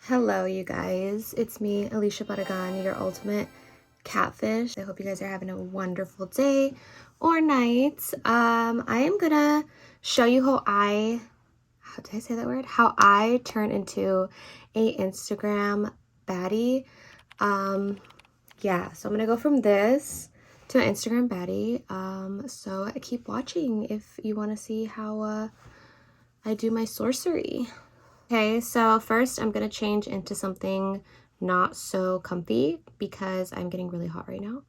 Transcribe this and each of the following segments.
Hello, you guys. It's me, Alicia Barragan, your ultimate catfish. I hope you guys are having a wonderful day or night. I am gonna show you how did I say that word? How I turn into a Instagram baddie. Yeah, so I'm gonna go from this to an Instagram baddie. So keep watching if you want to see how I do my sorcery. Okay, so first I'm going to change into something not so comfy because I'm getting really hot right now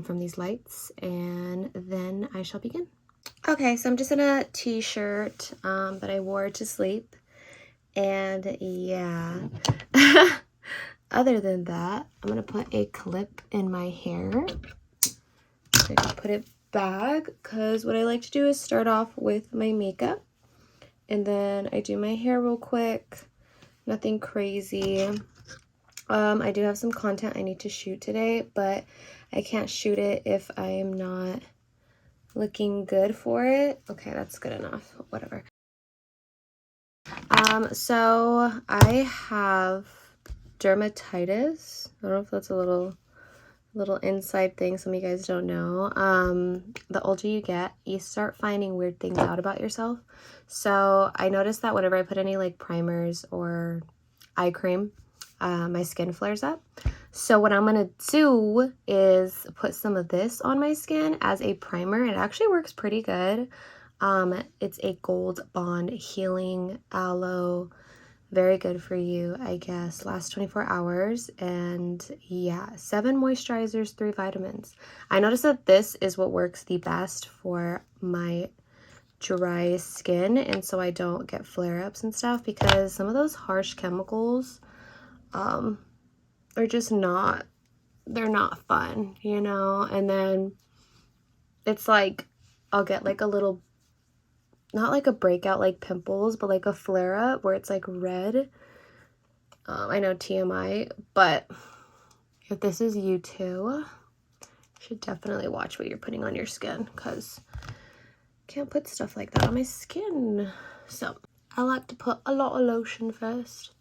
from these lights, and then I shall begin. Okay, so I'm just in a t-shirt that I wore to sleep, and yeah. Other than that, I'm going to put a clip in my hair. So I can put it back because what I like to do is start off with my makeup. And then I do my hair real quick, nothing crazy. I do have some content I need to shoot today, but I can't shoot it if I am not looking good for it. Okay, that's good enough, whatever. So I have dermatitis. I don't know if that's a little inside thing some of you guys don't know. The older you get, you start finding weird things out about yourself. So I noticed that whenever I put any like primers or eye cream, my skin flares up. So what I'm gonna do is put some of this on my skin as a primer. It actually works pretty good. It's a Gold Bond Healing Aloe. Very good for you, I guess. Lasts 24 hours, and yeah, 7 moisturizers, 3 vitamins. I noticed that this is what works the best for my dry skin, and so I don't get flare-ups and stuff, because some of those harsh chemicals are just not, they're not fun, you know? And then it's like I'll get like a little, not like a breakout like pimples, but like a flare-up where it's like red. I know TMI, but if this is you too, you should definitely watch what you're putting on your skin, because I can't put stuff like that on my skin. So I like to put a lot of lotion first,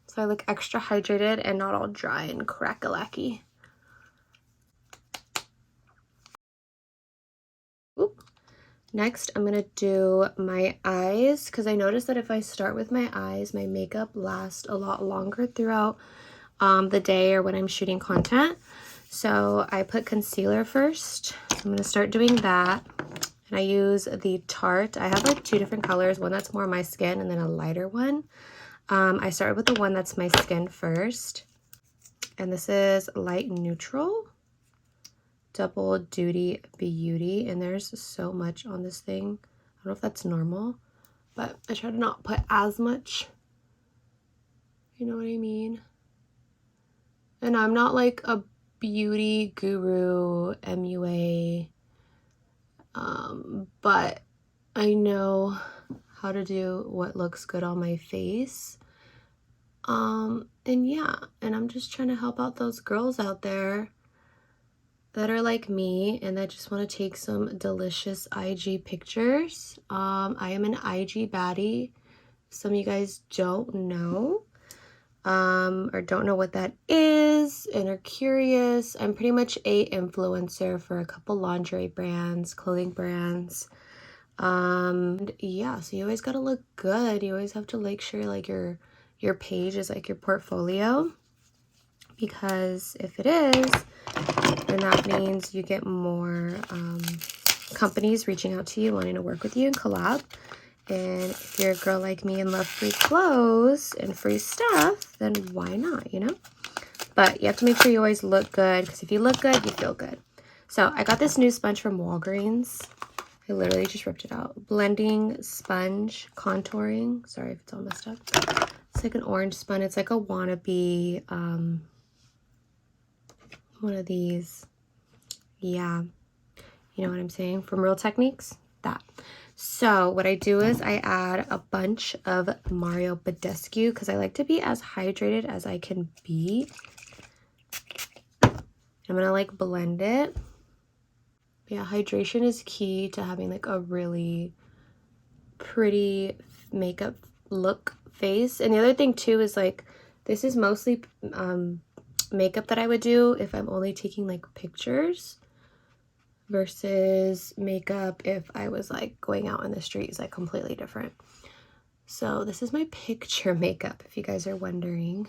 so I look extra hydrated and not all dry and crack-a-lacky. Next, I'm gonna do my eyes, because I noticed that if I start with my eyes, my makeup lasts a lot longer throughout the day or when I'm shooting content. So I put concealer first. I'm gonna start doing that. And I use the Tarte. I have like 2 different colors, one that's more my skin and then a lighter one. I started with the one that's my skin first. And this is light neutral. Double Duty Beauty, and there's so much on this thing. I don't know if that's normal, but I try to not put as much, you know what I mean? And I'm not like a beauty guru, MUA, but I know how to do what looks good on my face. And yeah, and I'm just trying to help out those girls out there that are like me and that just want to take some delicious IG pictures. I am an IG baddie. Some of you guys don't know or don't know what that is and are curious. I'm pretty much a influencer for a couple lingerie brands, clothing brands. Yeah, so you always got to look good. You always have to make sure like your page is like your portfolio, because if it is, then that means you get more companies reaching out to you, wanting to work with you and collab. And if you're a girl like me and love free clothes and free stuff, then why not, you know? But you have to make sure you always look good, because if you look good, you feel good. So I got this new sponge from Walgreens. I literally just ripped it out. Blending sponge, contouring. Sorry if it's all messed up. It's like an orange sponge. It's like a wannabe, one of these. Yeah. You know what I'm saying? From Real Techniques, that. So what I do is I add a bunch of Mario Badescu, because I like to be as hydrated as I can be. I'm gonna like blend it. Yeah, hydration is key to having like a really pretty makeup look face. And the other thing too is like, this is mostly makeup that I would do if I'm only taking like pictures versus makeup if I was like going out in the street is like completely different. So this is my picture makeup if you guys are wondering.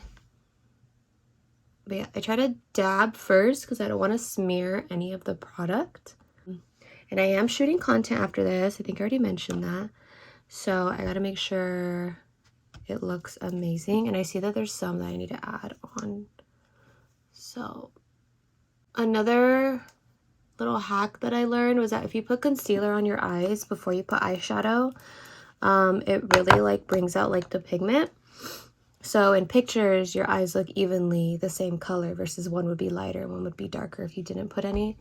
But yeah, I try to dab first because I don't want to smear any of the product. And I am shooting content after this. I think I already mentioned that. So I got to make sure it looks amazing. And I see that there's some that I need to add on. So another little hack that I learned was that if you put concealer on your eyes before you put eyeshadow, it really like brings out like the pigment. So in pictures, your eyes look evenly the same color versus one would be lighter, one would be darker if you didn't put any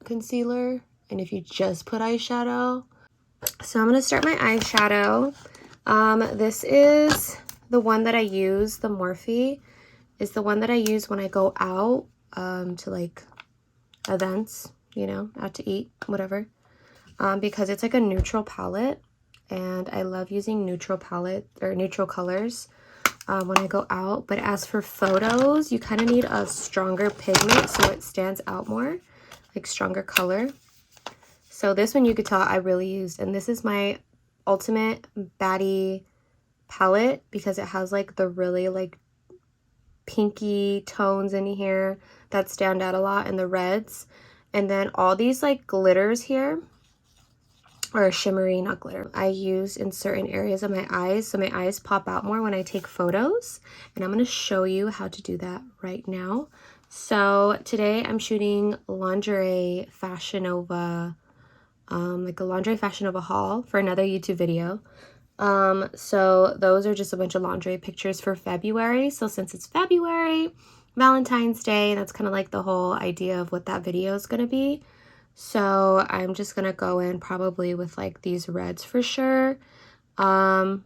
concealer, and if you just put eyeshadow. So I'm going to start my eyeshadow. This is the one that I use, the Morphe is the one that I use when I go out to like events, you know, out to eat, whatever, because it's like a neutral palette. And I love using neutral palette or neutral colors when I go out. But as for photos, you kind of need a stronger pigment so it stands out more, like stronger color. So this one you could tell I really used, and this is my Ultimate Baddie palette because it has like the really like pinky tones in here that stand out a lot, and the reds. And then all these like glitters here, or shimmery, not glitter, I use in certain areas of my eyes so my eyes pop out more when I take photos, and I'm going to show you how to do that right now. So today I'm shooting lingerie Fashion Nova, like a lingerie Fashion Nova haul for another YouTube video. So those are just a bunch of lingerie pictures for February. So since it's February, Valentine's Day, that's kind of like the whole idea of what that video is going to be. So I'm just going to go in probably with like these reds for sure. And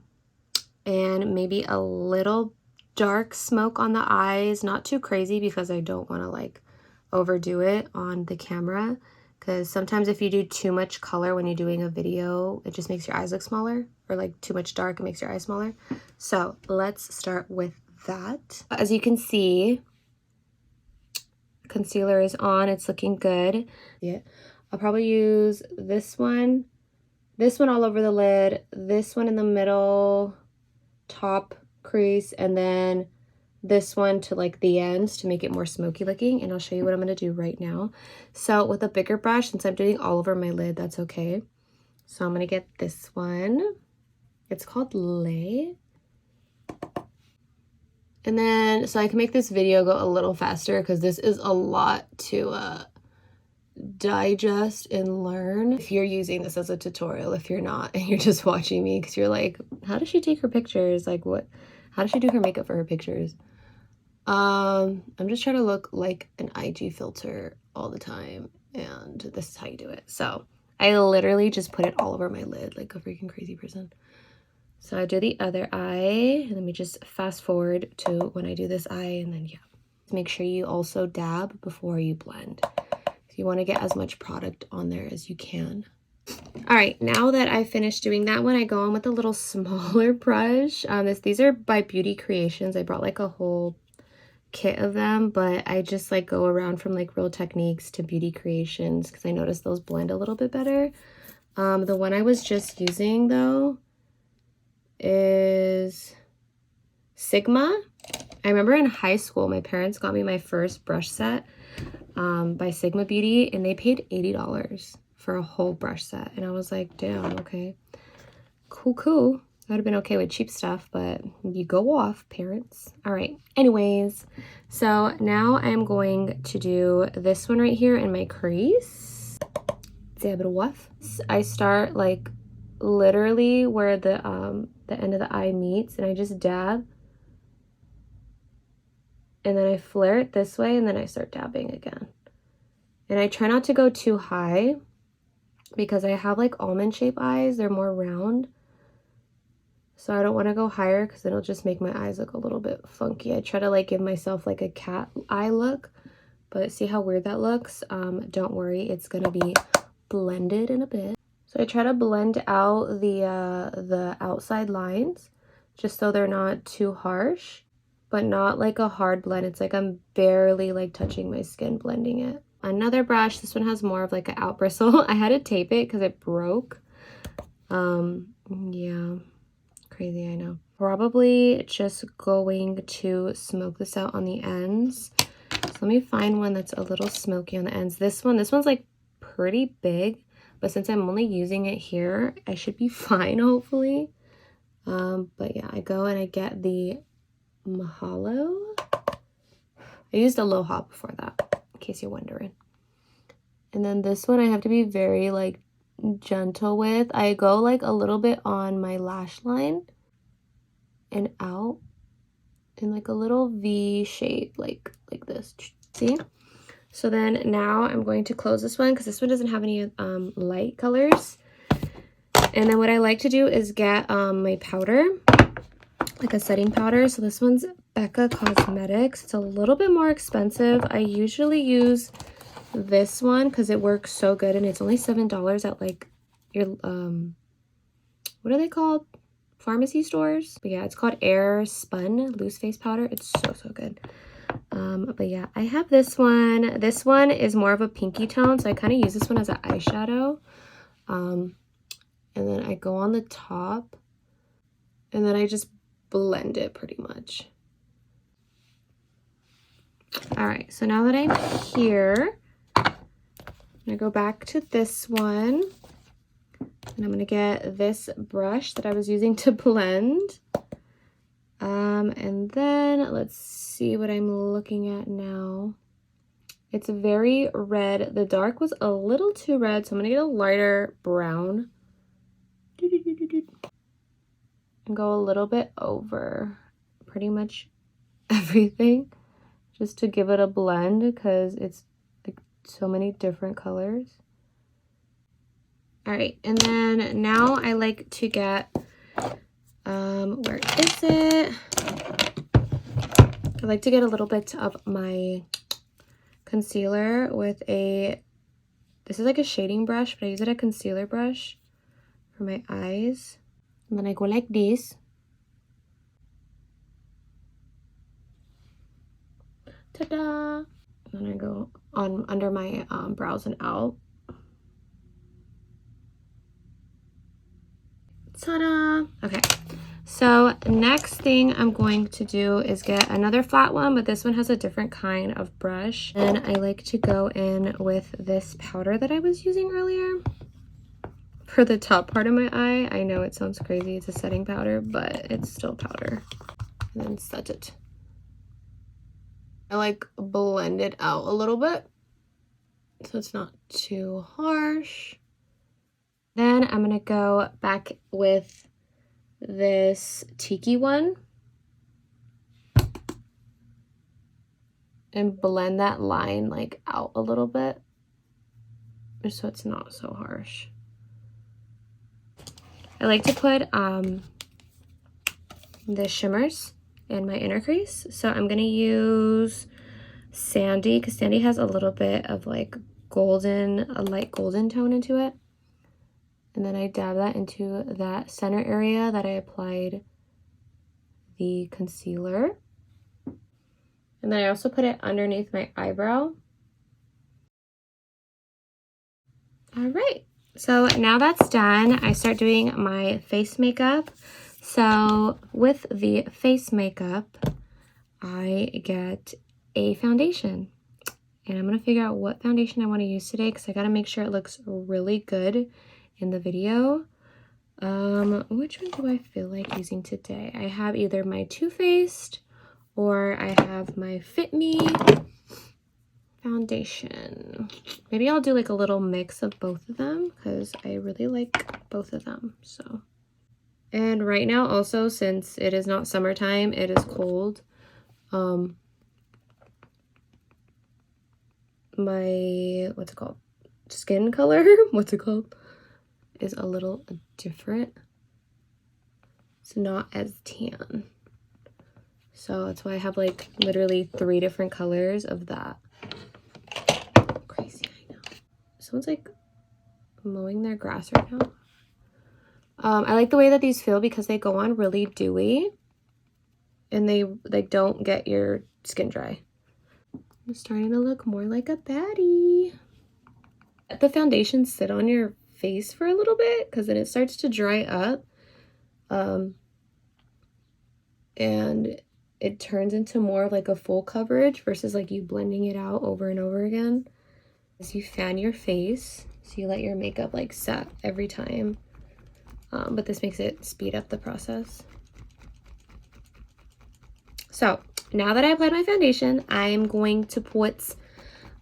maybe a little dark smoke on the eyes, not too crazy because I don't want to like overdo it on the camera. Because sometimes if you do too much color when you're doing a video, it just makes your eyes look smaller, or like too much dark, it makes your eyes smaller. So let's start with that. As you can see, concealer is on, it's looking good. Yeah, I'll probably use this one all over the lid, this one in the middle, top crease, and then this one to like the ends to make it more smoky looking. And I'll show you what I'm going to do right now. So with a bigger brush, since I'm doing all over my lid, that's okay. So I'm going to get this one. It's called Lay. And then, so I can make this video go a little faster because this is a lot to digest and learn. If you're using this as a tutorial, if you're not, and you're just watching me because you're like, how does she take her pictures? Like what, how does she do her makeup for her pictures? I'm just trying to look like an IG filter all the time, and this is how you do it. So I literally just put it all over my lid like a freaking crazy person. So I do the other eye, and let me just fast forward to when I do this eye, and then yeah. Make sure you also dab before you blend. You want to get as much product on there as you can. All right, now that I finished doing that one, I go on with a little smaller brush. These are by Beauty Creations. I brought like a whole kit of them, but I just like go around from like Real Techniques to Beauty Creations because I noticed those blend a little bit better. The one I was just using though is Sigma. I remember in high school my parents got me my first brush set by Sigma Beauty, and they paid $80 for a whole brush set, and I was like, damn, okay, cool. I would have been okay with cheap stuff, but you go off, parents. All right, anyways, so now I'm going to do this one right here in my crease. Dab it off. I start like literally where the end of the eye meets, and I just dab, and then I flare it this way, and then I start dabbing again. And I try not to go too high because I have like almond shape eyes. They're more round. So I don't want to go higher because it'll just make my eyes look a little bit funky. I try to like give myself like a cat eye look, but see how weird that looks? Don't worry, it's going to be blended in a bit. So I try to blend out the outside lines just so they're not too harsh, but not like a hard blend. It's like I'm barely like touching my skin blending it. Another brush, this one has more of like an out bristle. I had to tape it because it broke. Yeah, crazy, I know. Probably just going to smoke this out on the ends. So let me find one that's a little smoky on the ends. This one's like pretty big, but since I'm only using it here, I should be fine, hopefully. But yeah, I go and I get the Mahalo. I used Aloha before that, in case you're wondering. And then this one I have to be very like gentle with. I go like a little bit on my lash line and out in like a little V shape, like this. See? So then now I'm going to close this one because this one doesn't have any light colors. And then what I like to do is get my powder, like a setting powder. So this one's Becca Cosmetics. It's a little bit more expensive. I usually use this one because it works so good, and it's only $7 at like your what are they called, pharmacy stores. But yeah, it's called Air Spun Loose Face Powder. It's so good. But yeah, I have this one. This one is more of a pinky tone, so I kind of use this one as an eyeshadow. And then I go on the top and then I just blend it pretty much. All right, so now that I'm here, I'm gonna go back to this one, and I'm gonna get this brush that I was using to blend. And then let's see what I'm looking at now. It's very red. The dark was a little too red, so I'm gonna get a lighter brown. And go a little bit over pretty much everything just to give it a blend because it's like so many different colors. All right, and then now I like to get where is it? I like to get a little bit of my concealer with this is like a shading brush, but I use it as a concealer brush for my eyes. And then I go like this. Ta-da! And then I go on under my brows and out. Ta-da! Okay. So next thing I'm going to do is get another flat one, but this one has a different kind of brush. And I like to go in with this powder that I was using earlier for the top part of my eye. I know it sounds crazy, it's a setting powder, but it's still powder. And then set it. I like blend it out a little bit so it's not too harsh. Then I'm gonna go back with this Tiki one and blend that line like out a little bit so it's not so harsh. I like to put the shimmers in my inner crease, so I'm gonna use Sandy because Sandy has a little bit of like a light golden tone into it. And then I dab that into that center area that I applied the concealer. And then I also put it underneath my eyebrow. All right, so now that's done, I start doing my face makeup. So with the face makeup, I get a foundation. And I'm gonna figure out what foundation I wanna use today because I gotta make sure it looks really good in the video. Which one do I feel like using today? I have either my Too Faced or I have my Fit Me foundation. Maybe I'll do like a little mix of both of them because I really like both of them. So, and right now also, since it is not summertime, it is cold. My what's it called, skin color is a little different. It's not as tan, so that's why I have like literally 3 different colors of that. Crazy, I know. Someone's like mowing their grass right now. I like the way that these feel because they go on really dewy and they like don't get your skin dry. I'm starting to look more like a baddie. Let the foundation sit on your face for a little bit because then it starts to dry up. And it turns into more of like a full coverage versus like you blending it out over and over again. As you fan your face, so you let your makeup like set every time. But this makes it speed up the process. So now that I applied my foundation, I'm going to put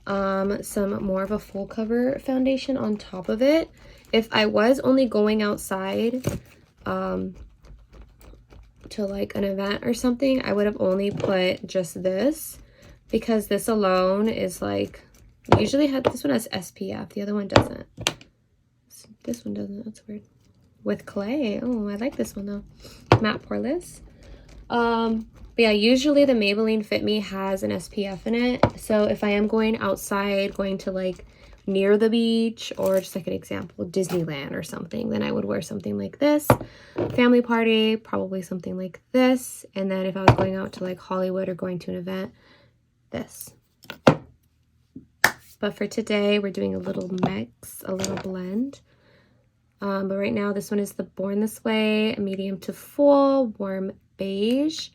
some more of a full cover foundation on top of it. If I was only going outside to like an event or something, I would have only put just this because this alone is like, usually this one has SPF, the other one doesn't. This one doesn't, that's weird. With clay. Oh, I like this one though. Matte poreless. But yeah, usually the Maybelline Fit Me has an SPF in it. So if I am going outside, going to like near the beach or just like an example, Disneyland or something, then I would wear something like this. Family party, probably something like this. And then if I was going out to like Hollywood or going to an event, this. But for today, we're doing a little mix, a little blend. But right now, this one is the Born This Way, medium to full, warm beige.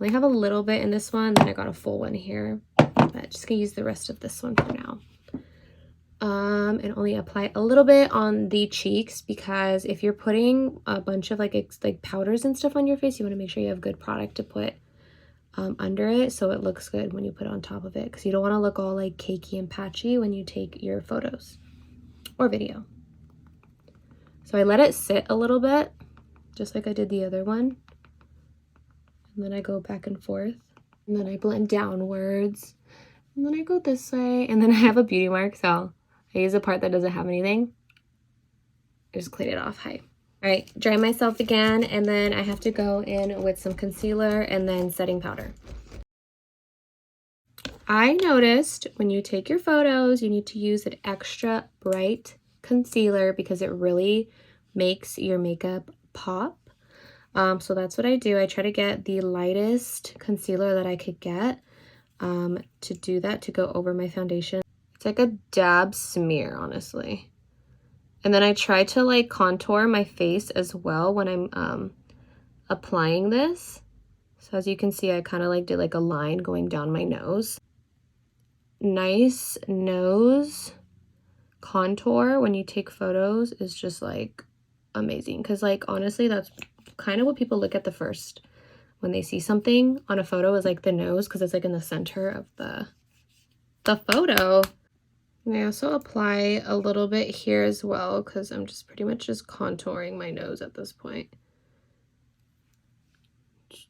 Only have a little bit in this one, then I got a full one here. But just gonna use the rest of this one for now. And only apply a little bit on the cheeks because if you're putting a bunch of like powders and stuff on your face, you want to make sure you have good product to put under it so it looks good when you put it on top of it, because you don't want to look all like cakey and patchy when you take your photos or video. So I let it sit a little bit, just like I did the other one. And then I go back and forth. And then I blend downwards. And then I go this way. And then I have a beauty mark, so I use a part that doesn't have anything. I just clean it off. Hi. All right, dry myself again. And then I have to go in with some concealer and then setting powder. I noticed when you take your photos, you need to use an extra bright concealer because it really makes your makeup pop. So that's what I do. I try to get the lightest concealer that I could get to do that, to go over my foundation. It's like a dab smear, honestly. And then I try to like contour my face as well when I'm applying this. So as you can see, I kind of like did like a line going down my nose. Nice nose contour when you take photos is just like amazing, because like honestly that's kind of what people look at the first when they see something on a photo, is like the nose, because it's like in the center of the photo. And I also apply a little bit here as well because I'm just pretty much just contouring my nose at this point.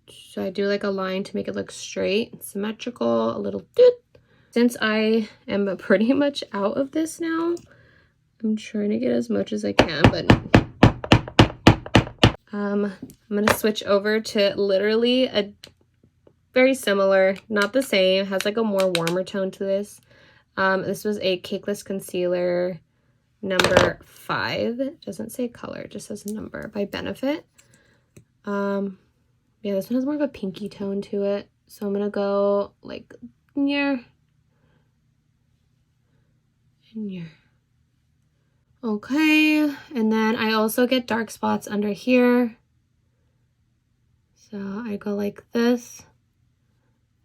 So I do like a line to make it look straight, symmetrical, a little doot. Since I am pretty much out of this now, I'm trying to get as much as I can, but I'm going to switch over to literally a very similar, not the same, has like a more warmer tone to this. This was a Cakeless Concealer number 5. It doesn't say color, it just says number, by Benefit. Yeah, this one has more of a pinky tone to it. So I'm going to go like near. Okay, and then I also get dark spots under here. So I go like this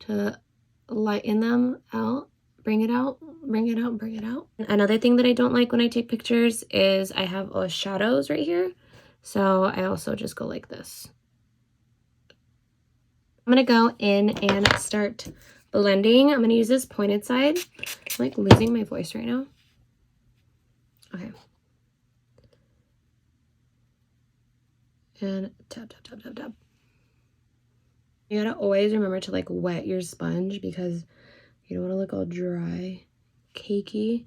to lighten them out, bring it out, bring it out, bring it out. Another thing that I don't like when I take pictures is I have shadows right here. So I also just go like this. I'm gonna go in and start blending. I'm gonna use this pointed side. I'm like losing my voice right now. Okay. And tap, tap, tap, tap, tap. You gotta always remember to like wet your sponge because you don't want to look all dry, cakey.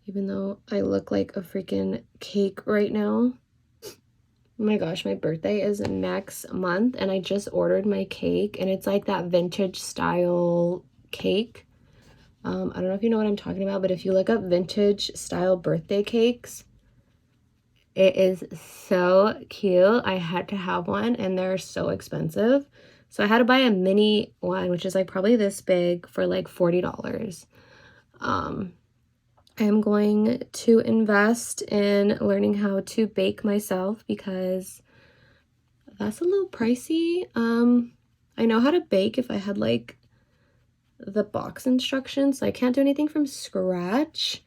Even though I look like a freaking cake right now. Oh my gosh, my birthday is next month and I just ordered my cake and it's like that vintage style cake. I don't know if you know what I'm talking about, but if you look up vintage style birthday cakes, it is so cute. I had to have one and they're so expensive. So I had to buy a mini one, which is like probably this big, for like $40. I am going to invest in learning how to bake myself because that's a little pricey. I know how to bake if I had like the box instructions, so I can't do anything from scratch.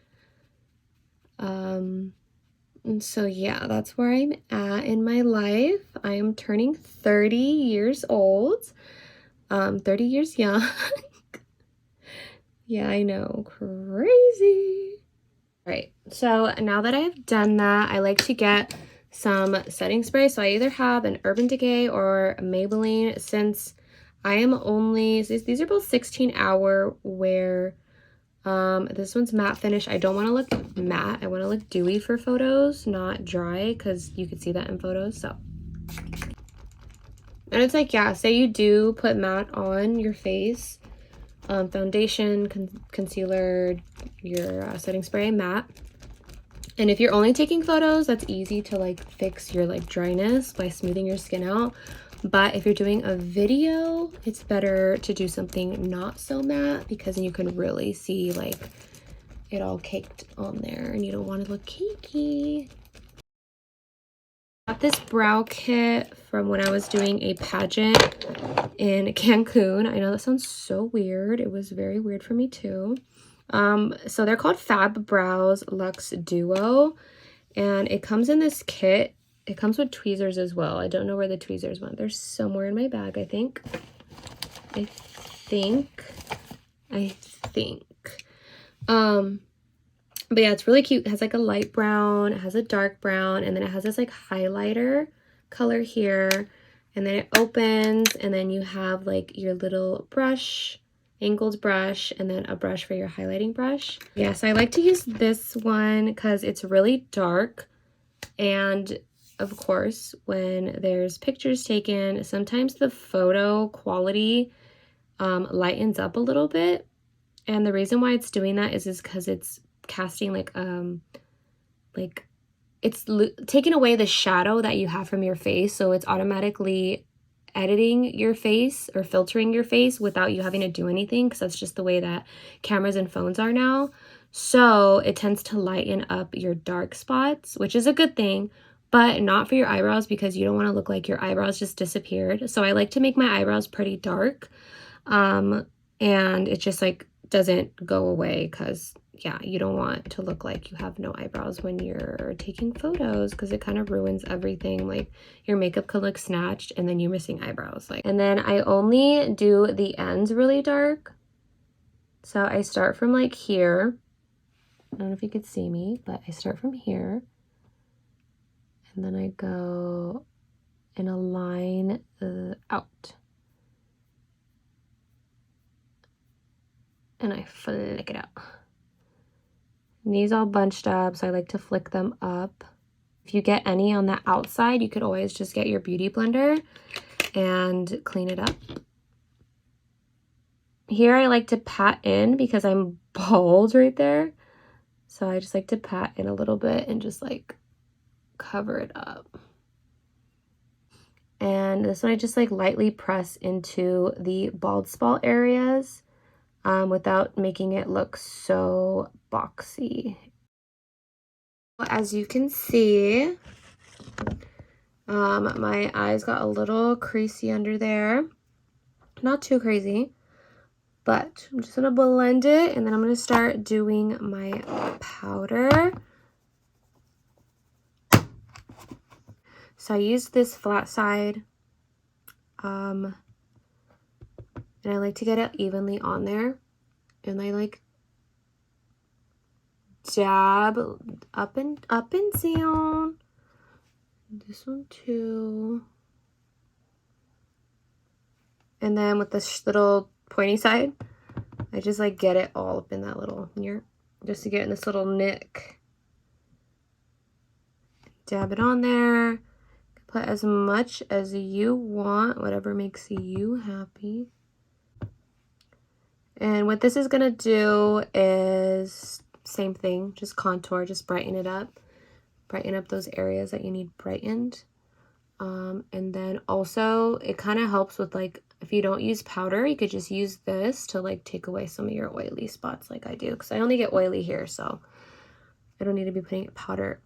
And so yeah, that's where I'm at in my life. I am turning 30 years old. 30 years young. Yeah, I know, crazy. All right, so now that I have done that, I like to get some setting spray. So I either have an Urban Decay or a Maybelline. Since I am only, these are both 16-hour wear. This one's matte finish. I don't want to look matte. I want to look dewy for photos, not dry, because you could see that in photos. So, and it's like, yeah, say you do put matte on your face, foundation, concealer, your setting spray, matte. And if you're only taking photos, that's easy to like fix your like dryness by smoothing your skin out. But if you're doing a video, it's better to do something not so matte because then you can really see like it all caked on there and you don't want to look cakey. I got this brow kit from when I was doing a pageant in Cancun. I know that sounds so weird. It was very weird for me too. So they're called Fab Brows Luxe Duo, and it comes in this kit. It comes with tweezers as well. I don't know where the tweezers went. They're somewhere in my bag, I think. I think. But yeah, it's really cute. It has like a light brown, it has a dark brown, and then it has this like highlighter color here. And then it opens, and then you have like your little brush, angled brush, and then a brush for your highlighting brush. Yeah, so I like to use this one because it's really dark. And of course, when there's pictures taken, sometimes the photo quality lightens up a little bit. And the reason why it's doing that is because it's casting like it's taking away the shadow that you have from your face, so it's automatically editing your face or filtering your face without you having to do anything, because that's just the way that cameras and phones are now. So it tends to lighten up your dark spots, which is a good thing, but not for your eyebrows because you don't want to look like your eyebrows just disappeared. So I like to make my eyebrows pretty dark, and it just like doesn't go away because yeah, you don't want to look like you have no eyebrows when you're taking photos because it kind of ruins everything. Like your makeup could look snatched and then you're missing eyebrows. And then I only do the ends really dark. So I start from like here. I don't know if you could see me, but I start from here. And then I go in a line out. And I flick it out. And these all bunched up, so I like to flick them up. If you get any on the outside, you could always just get your beauty blender and clean it up. Here I like to pat in because I'm bald right there. So I just like to pat in a little bit and just like cover it up. And this one I just like lightly press into the bald spot areas without making it look so boxy. As you can see, my eyes got a little creasy under there. Not too crazy, but I'm just gonna blend it and then I'm gonna start doing my powder. So I used this flat side, and I like to get it evenly on there, and I like dab up and down. This one too. And then with this little pointy side, I just like get it all up in that little here, just to get in this little nick. Dab it on there. Put as much as you want, whatever makes you happy. And what this is going to do is same thing, just contour, just brighten it up. Brighten up those areas that you need brightened. And then also it kind of helps with like, if you don't use powder, you could just use this to like take away some of your oily spots like I do. Because I only get oily here, so I don't need to be putting powder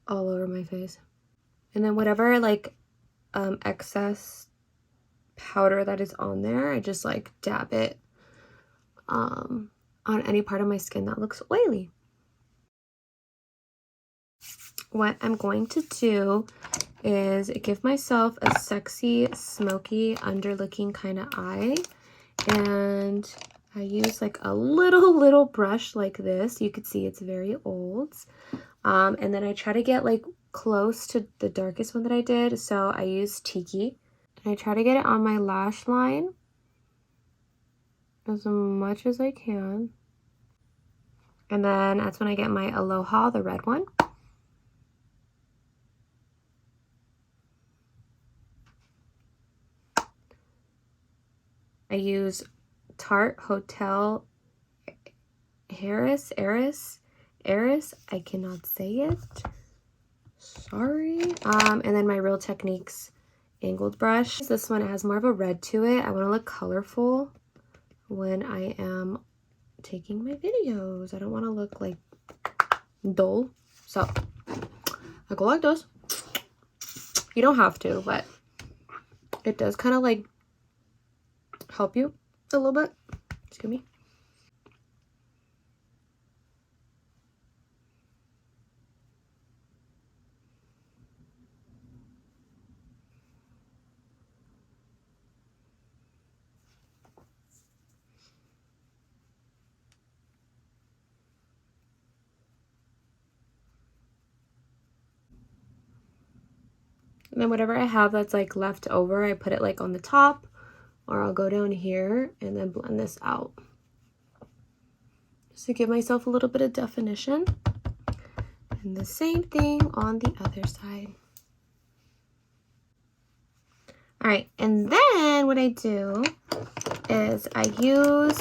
all over my face. And then whatever like excess powder that is on there, I just like dab it on any part of my skin that looks oily. What I'm going to do is give myself a sexy, smoky, underlooking kind of eye. And I use like a little brush like this. You could see it's very old. And then I try to get like close to the darkest one that I did. So I use Tiki. And I try to get it on my lash line as much as I can. And then that's when I get my Aloha, the red one. I use Tarte Hotel Heiress. I cannot say it. Sorry. And then my Real Techniques angled brush. This one has more of a red to it. I want to look colorful when I am taking my videos. I don't want to look like dull. So I go like this. You don't have to, but it does kind of like help you a little bit. Excuse me. And then whatever I have that's like left over, I put it like on the top, or I'll go down here and then blend this out. Just to give myself a little bit of definition. And the same thing on the other side. All right, and then what I do is I use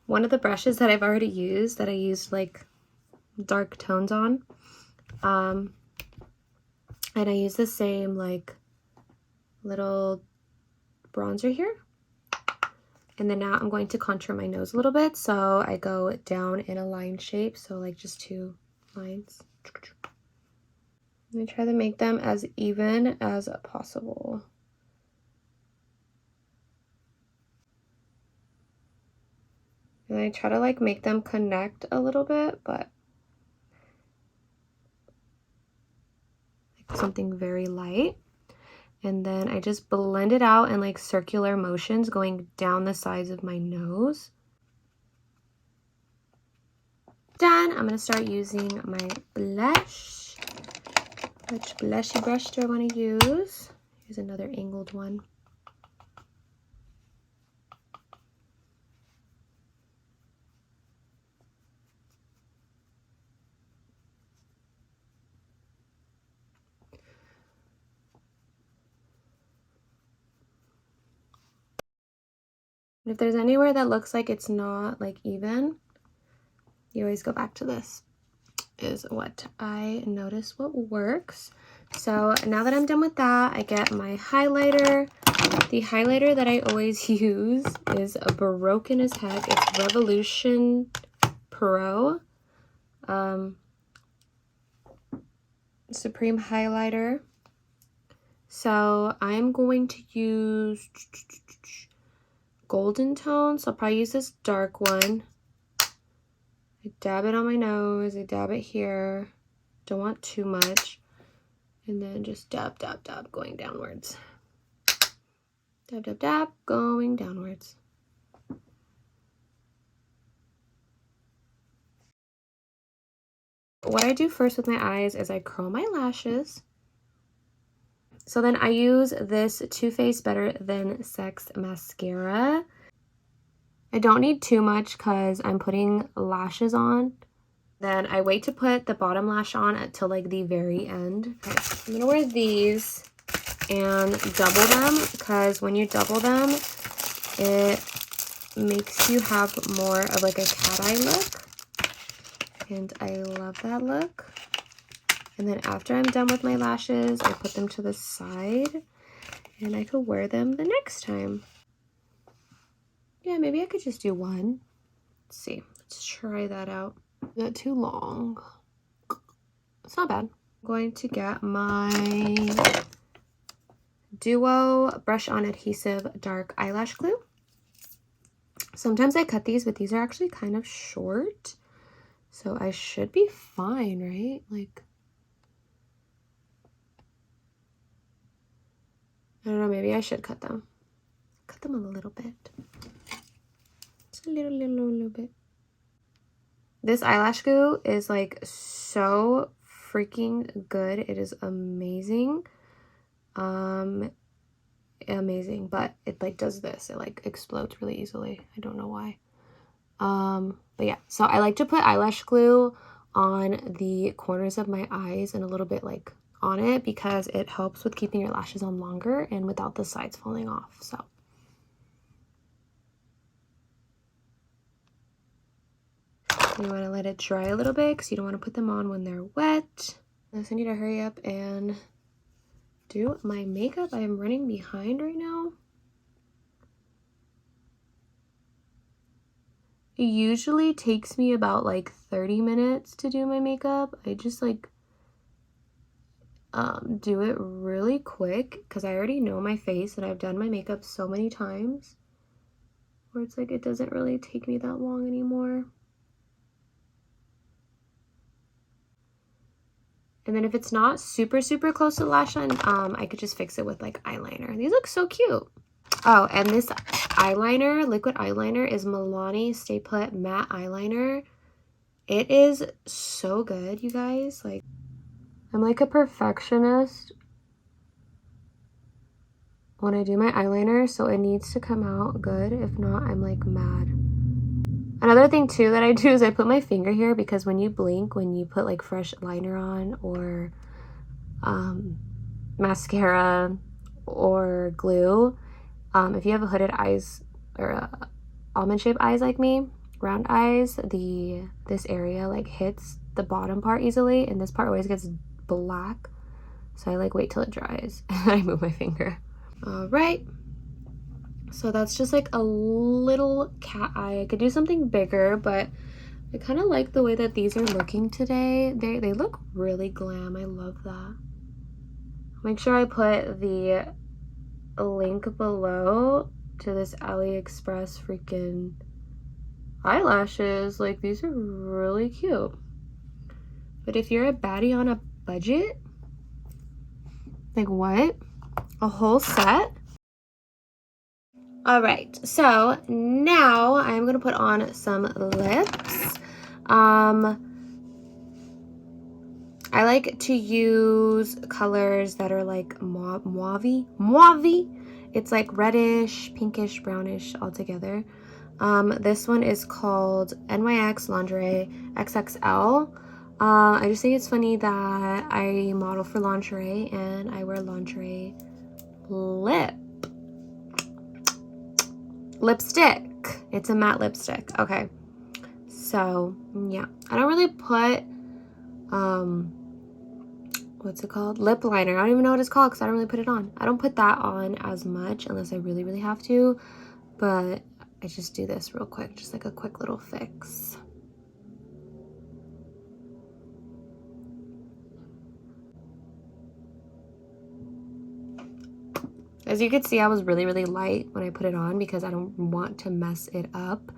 one of the brushes that I've already used, that I used like dark tones on. And I use the same like little bronzer here. And then now I'm going to contour my nose a little bit. So I go down in a line shape. So like just 2 lines. And I try to make them as even as possible. And I try to like make them connect a little bit, but like something very light. And then I just blend it out in like circular motions going down the sides of my nose. Done. I'm going to start using my blush. Which blushy brush do I want to use? Here's another angled one. And if there's anywhere that looks like it's not like even, you always go back to this, is what I notice what works. So now that I'm done with that, I get my highlighter. The highlighter that I always use is a broken as heck. It's Revolution Pro Supreme highlighter. So I'm going to use golden tone. So I'll probably use this dark one. I dab it on my nose. I dab it here. Don't want too much. And then just dab, dab, dab, going downwards. Dab, dab, dab, going downwards. What I do first with my eyes is I curl my lashes. So then I use this Too Faced Better Than Sex mascara. I don't need too much because I'm putting lashes on. Then I wait to put the bottom lash on until like the very end. Okay, I'm gonna wear these and double them, because when you double them, it makes you have more of like a cat eye look. And I love that look. And then after I'm done with my lashes, I put them to the side and I could wear them the next time. Yeah, maybe I could just do one. Let's see. Let's try that out. Not too long. It's not bad. I'm going to get my Duo Brush On Adhesive Dark Eyelash Glue. Sometimes I cut these, but these are actually kind of short. So I should be fine, right? Like, I don't know, maybe I should cut them. Cut them a little bit. Just a little bit. This eyelash glue is like so freaking good. It is amazing. Amazing, but it like does this. It like explodes really easily. I don't know why. But yeah, so I like to put eyelash glue on the corners of my eyes and a little bit like on it because it helps with keeping your lashes on longer and without the sides falling off. So you want to let it dry a little bit because you don't want to put them on when they're wet. I need to hurry up and do my makeup. I am running behind right now. It usually takes me about like 30 minutes to do my makeup. I just like do it really quick because I already know my face and I've done my makeup so many times where it's like it doesn't really take me that long anymore. And then if it's not super close to the lash line, I could just fix it with like eyeliner. These look so cute. Oh, and this eyeliner, liquid eyeliner, is Milani Stay Put Matte Eyeliner. It is so good, you guys. Like, I'm like a perfectionist when I do my eyeliner, so it needs to come out good. If not, I'm like mad. Another thing too that I do is I put my finger here because when you blink, when you put like fresh liner on or mascara or glue, if you have a hooded eyes or almond shaped eyes like me, round eyes, this area like hits the bottom part easily and this part always gets black. So I like wait till it dries and I move my finger. All right. So that's just like a little cat eye. I could do something bigger, but I kind of like the way that these are looking today. They look really glam. I love that. Make sure I put the link below to this AliExpress freaking eyelashes. Like, these are really cute. But if you're a baddie on a budget, like what? A whole set? All right, so now I'm gonna put on some lips. I like to use colors that are like mauve. It's like reddish, pinkish, brownish all together. This one is called NYX Lingerie XXL. I just think it's funny that I model for lingerie and I wear lingerie lipstick. It's a matte lipstick. Okay, so yeah, I don't really put what's it called, lip liner. I don't even know what it's called because I don't really put it on. I don't put that on as much unless I really have to, but I just do this real quick, just like a quick little fix. As you can see, I was really light when I put it on because I don't want to mess it up.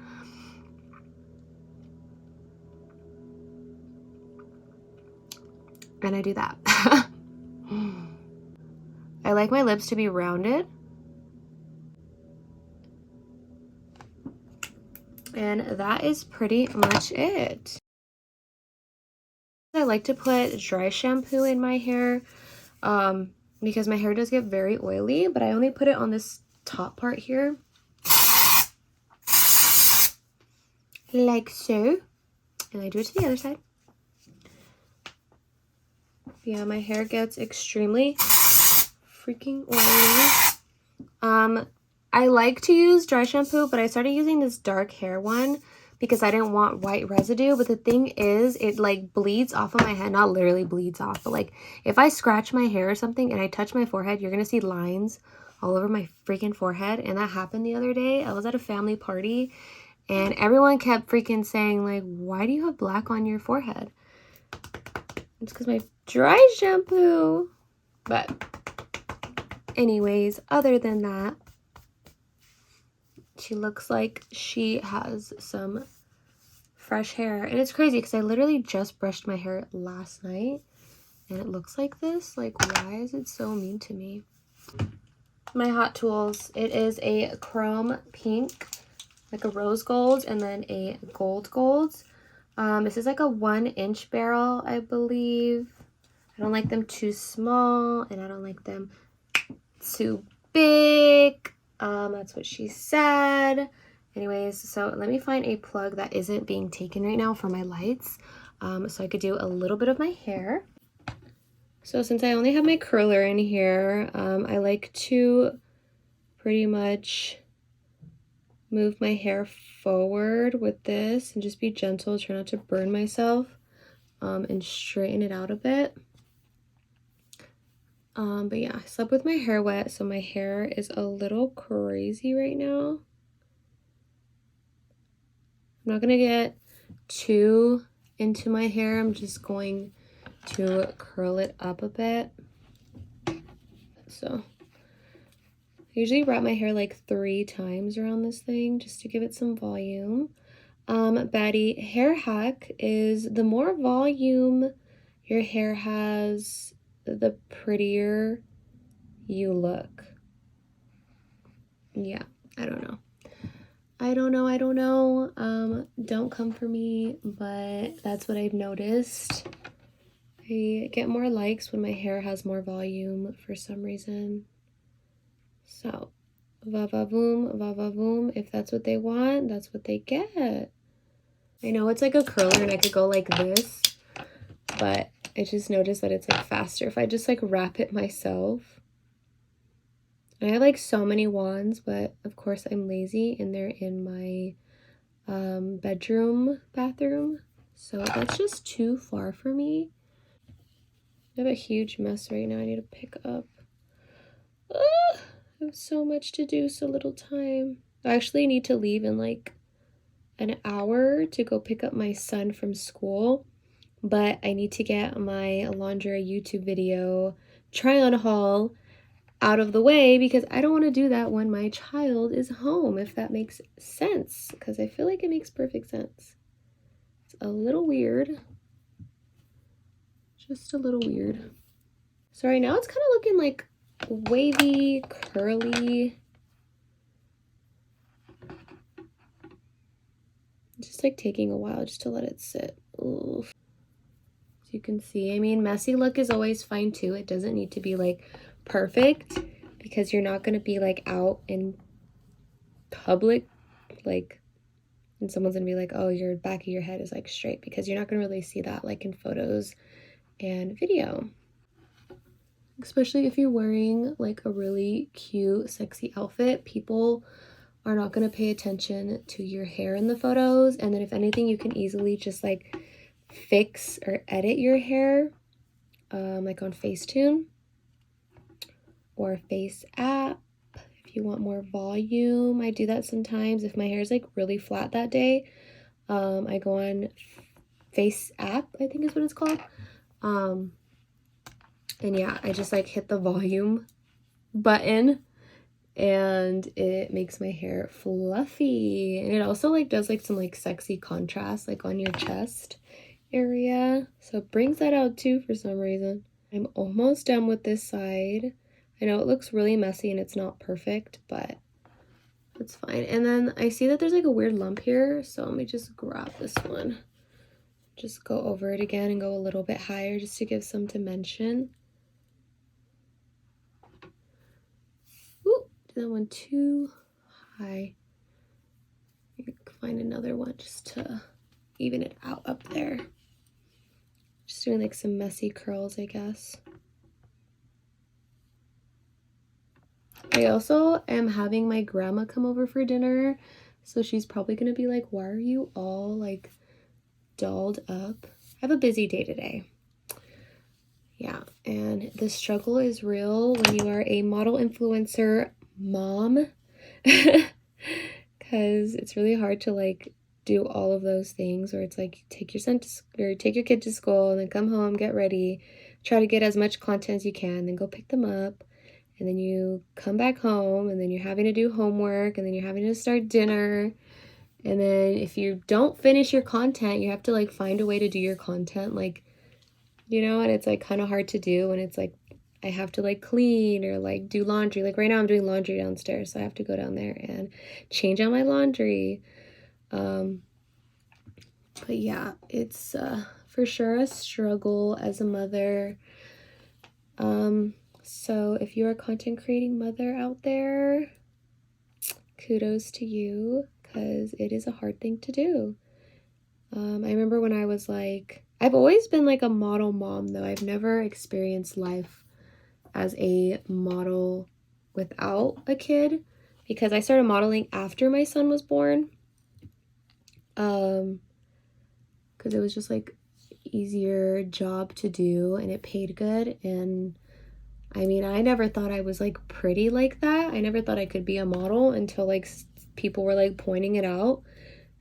And I do that. I like my lips to be rounded. And that is pretty much it. I like to put dry shampoo in my hair because my hair does get very oily, but I only put it on this top part here. Like so. And I do it to the other side. Yeah, my hair gets extremely freaking oily. I like to use dry shampoo, but I started using this dark hair one because I didn't want white residue. But the thing is, it like bleeds off of my head. Not literally bleeds off, but like if I scratch my hair or something and I touch my forehead, you're going to see lines all over my freaking forehead. And that happened the other day. I was at a family party and everyone kept freaking saying like, why do you have black on your forehead? It's because my dry shampoo. But anyways, other than that, she looks like she has some fresh hair. And it's crazy because I literally just brushed my hair last night and it looks like this. Like, why is it so mean to me? My Hot Tools. It is a chrome pink, like a rose gold, and then a gold. This is like a 1-inch barrel, I believe. I don't like them too small and I don't like them too big. That's what she said. Anyways, so let me find a plug that isn't being taken right now for my lights, so I could do a little bit of my hair. So since I only have my curler in here, I like to pretty much move my hair forward with this and just be gentle, try not to burn myself, and straighten it out a bit. But yeah, I slept with my hair wet, so my hair is a little crazy right now. I'm not gonna get too into my hair. I'm just going to curl it up a bit. So I usually wrap my hair like 3 times around this thing just to give it some volume. Baddie hair hack is the more volume your hair has, the prettier you look. Yeah, I don't know. Don't come for me, but that's what I've noticed. I get more likes when my hair has more volume for some reason. So, va-va-voom, if that's what they want, that's what they get. I know it's like a curler and I could go like this, but I just noticed that it's like faster if I just like wrap it myself. I have like so many wands, but of course I'm lazy and they're in my bathroom, so that's just too far for me. I have a huge mess right now I need to pick up. I have so much to do, so little time. I actually need to leave in like an hour to go pick up my son from school, but I need to get my laundry YouTube video try on haul out of the way because I don't want to do that when my child is home, if that makes sense, because I feel like it makes perfect sense. It's a little weird, just a little weird. So right now it's kind of looking like wavy, curly, just like taking a while just to let it sit. Oof. As you can see, I mean, messy look is always fine too. It doesn't need to be like perfect because you're not going to be like out in public like, and someone's gonna be like, oh, your back of your head is like straight, because you're not gonna really see that like in photos and video. Especially if you're wearing like a really cute, sexy outfit, people are not gonna pay attention to your hair in the photos. And then if anything, you can easily just like fix or edit your hair, like on Facetune or Face app. If you want more volume, I do that sometimes. If my hair is like really flat that day, I go on Face app, I think is what it's called. And yeah, I just like hit the volume button and it makes my hair fluffy. And it also like does like some like sexy contrast like on your chest area. So it brings that out too for some reason. I'm almost done with this side. I know it looks really messy and it's not perfect, but it's fine. And then I see that there's like a weird lump here, so let me just grab this one. Just go over it again and go a little bit higher just to give some dimension. Ooh, did that one too high. Find another one just to even it out up there. Just doing like some messy curls, I guess. I also am having my grandma come over for dinner, so she's probably gonna be like, why are you all like dolled up? I have a busy day today. Yeah, and the struggle is real when you are a model influencer mom, because it's really hard to like do all of those things, or it's like take your son to or take your kid to school and then come home, get ready, try to get as much content as you can, then go pick them up, and then you come back home, and then you're having to do homework, and then you're having to start dinner, and then if you don't finish your content, you have to like find a way to do your content, like, you know, and it's like kind of hard to do when it's like I have to like clean or like do laundry. Like right now I'm doing laundry downstairs, so I have to go down there and change out my laundry. But yeah, it's for sure a struggle as a mother. So if you're a content creating mother out there, kudos to you, because it is a hard thing to do. I remember when I was like, I've always been like a model mom though. I've never experienced life as a model without a kid, because I started modeling after my son was born. Because it was just like easier job to do and it paid good. And I mean, I never thought I was like pretty like that. I never thought I could be a model until like people were like pointing it out.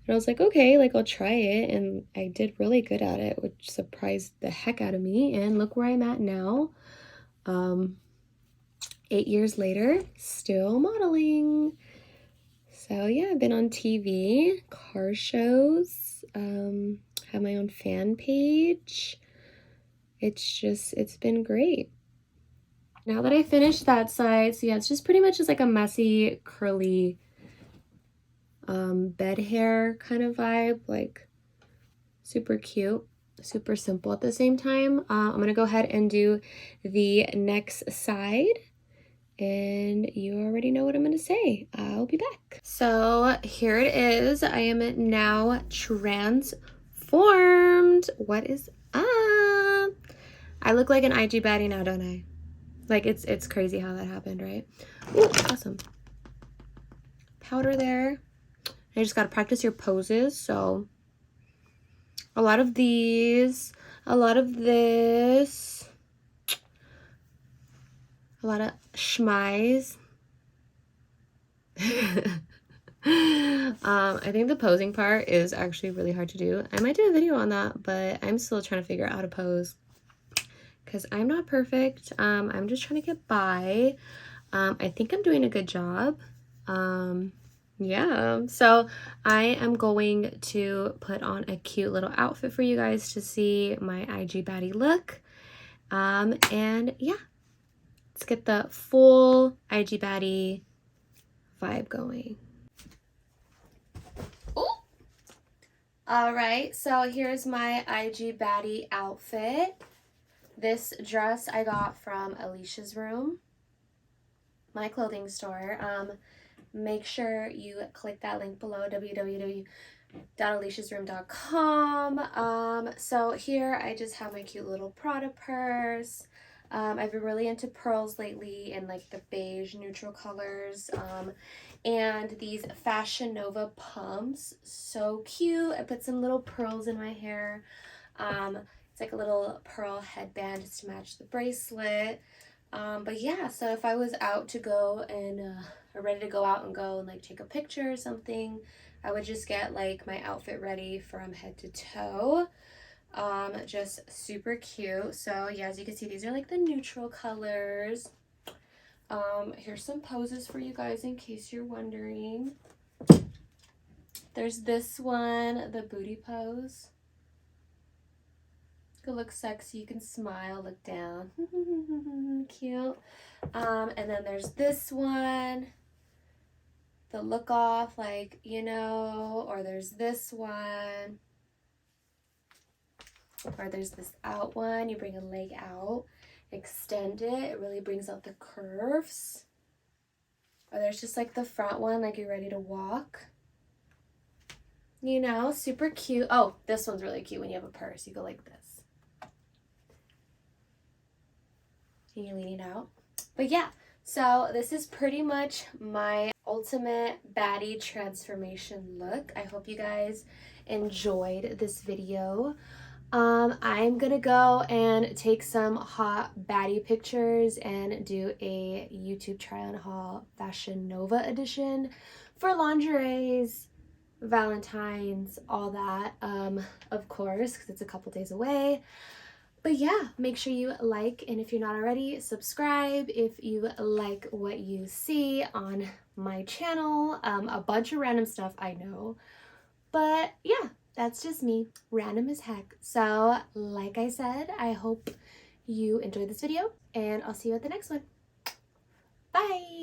And I was like, okay, like I'll try it. And I did really good at it, which surprised the heck out of me. And look where I'm at now. 8 years later, still modeling. So yeah, I've been on TV, car shows, have my own fan page. It's been great. Now that I finished that side, so yeah, it's just pretty much just like a messy, curly, bed hair kind of vibe, like super cute, super simple at the same time. I'm gonna go ahead and do the next side, and you already know what I'm gonna say. I'll be back. So here it is. I am now transformed. What is up? I look like an IG baddie now, don't I? Like it's crazy how that happened, right? Ooh, awesome. Powder there. I just gotta practice your poses. So a lot of these, a lot of this, a lot of schmize. I think the posing part is actually really hard to do. I might do a video on that, but I'm still trying to figure out how to pose because I'm not perfect. I'm just trying to get by. I think I'm doing a good job. Yeah, so I am going to put on a cute little outfit for you guys to see my IG baddie look. And yeah, let's get the full IG baddie vibe going. All right, so here's my IG baddie outfit. This dress I got from Alicia's Room, my clothing store. Make sure you click that link below, www.aliciasroom.com. So here I just have my cute little Prada purse. I've been really into pearls lately in like the beige neutral colors. And these Fashion Nova pumps, so cute. I put some little pearls in my hair. It's like a little pearl headband just to match the bracelet. But yeah, so if I was out to go and ready to go out and go and like take a picture or something, I would just get like my outfit ready from head to toe. Just super cute. So yeah, as you can see, these are like the neutral colors. Here's some poses for you guys in case you're wondering. There's this one, the booty pose. You can look sexy, you can smile, look down. Cute. And then there's this one, the look off, like, you know, or there's this one, or there's this out one. You bring a leg out, extend it, it really brings out the curves. Or there's just like the front one, like you're ready to walk. You know, super cute. Oh, this one's really cute when you have a purse. You go like this. And you're leaning out. But yeah, So this is pretty much my ultimate baddie transformation look. I hope you guys enjoyed this video. I'm gonna go and take some hot baddie pictures and do a YouTube try on haul Fashion Nova edition for lingeries, Valentine's, all that, of course, because it's a couple days away. But yeah, make sure you like, and if you're not already, subscribe if you like what you see on my channel. A bunch of random stuff, I know. But yeah, that's just me. Random as heck. So, like I said, I hope you enjoyed this video, and I'll see you at the next one. Bye!